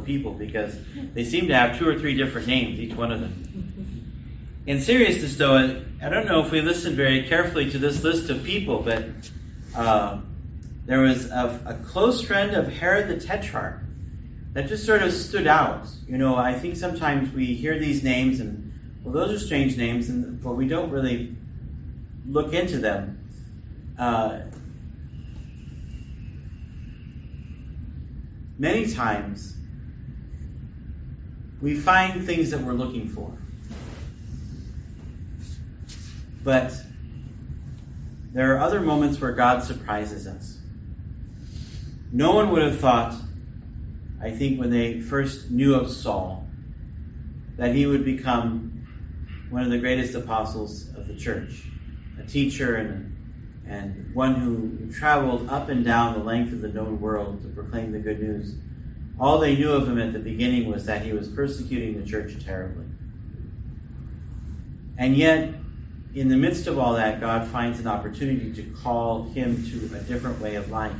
people, because they seem to have 2 or 3 different names, each one of them. In seriousness, though, I don't know if we listened very carefully to this list of people, but there was a close friend of Herod the Tetrarch that just sort of stood out. I think sometimes we hear these names and, well, those are strange names, but we don't really look into them. Many times we find things that we're looking for, but there are other moments where God surprises us. No one would have thought, I think, when they first knew of Saul, that he would become one of the greatest apostles of the church, a teacher and one who traveled up and down the length of the known world to proclaim the good news. All they knew of him at the beginning was that he was persecuting the church terribly. And yet, in the midst of all that, God finds an opportunity to call him to a different way of life.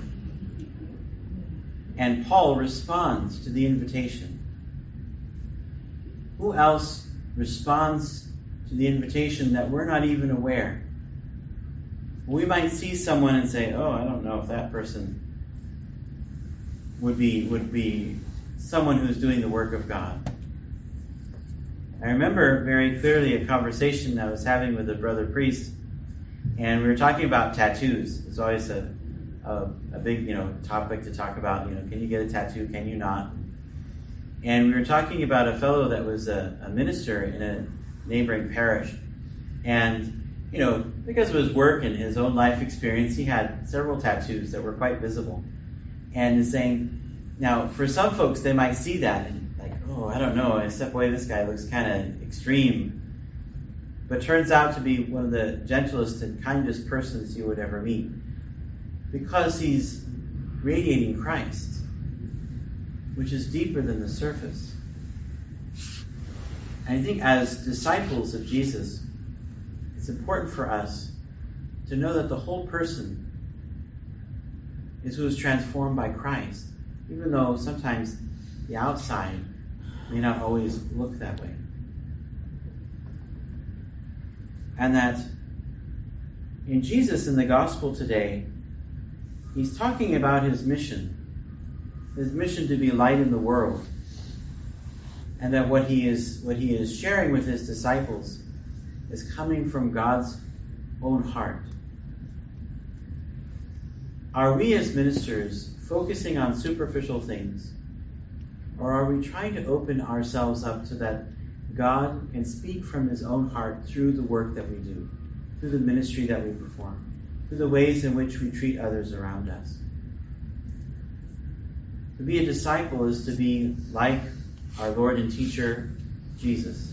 And Paul responds to the invitation. Who else responds to the invitation that we're not even aware? We might see someone and say, oh, I don't know if that person would be someone who's doing the work of God. I remember very clearly a conversation I was having with a brother priest, and we were talking about tattoos. It's always a big topic to talk about. Can you get a tattoo? Can you not? And we were talking about a fellow that was a minister in a neighboring parish, and because of his work and his own life experience, he had several tattoos that were quite visible. And is saying, now, for some folks, they might see that and like, oh, I don't know, I step away, this guy looks kind of extreme. But turns out to be one of the gentlest and kindest persons you would ever meet, because he's radiating Christ, which is deeper than the surface. And I think as disciples of Jesus, it's important for us to know that the whole person is who is transformed by Christ, even though sometimes the outside may not always look that way. And that in Jesus in the gospel today, he's talking about his mission to be light in the world, and that what he is sharing with his disciples is coming from God's own heart. Are we as ministers focusing on superficial things, or are we trying to open ourselves up so that God can speak from his own heart through the work that we do, through the ministry that we perform, through the ways in which we treat others around us? To be a disciple is to be like our Lord and teacher, Jesus.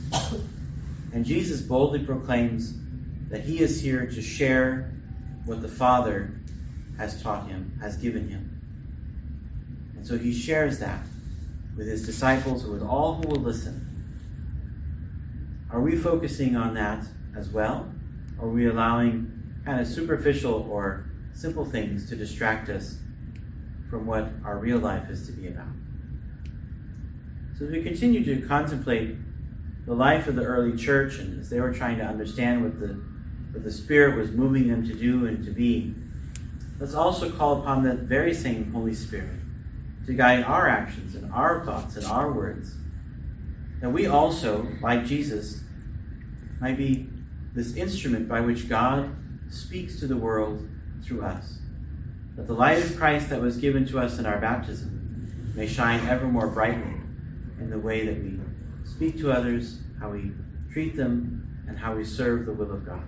And Jesus boldly proclaims that he is here to share what the Father has taught him, has given him. And so he shares that with his disciples, with all who will listen. Are we focusing on that as well? Or are we allowing kind of superficial or simple things to distract us from what our real life is to be about? So as we continue to contemplate the life of the early church, and as they were trying to understand what the Spirit was moving them to do and to be, let's also call upon that very same Holy Spirit to guide our actions and our thoughts and our words, that we also, like Jesus, might be this instrument by which God speaks to the world through us. That the light of Christ that was given to us in our baptism may shine ever more brightly in the way that we speak to others, how we treat them, and how we serve the will of God.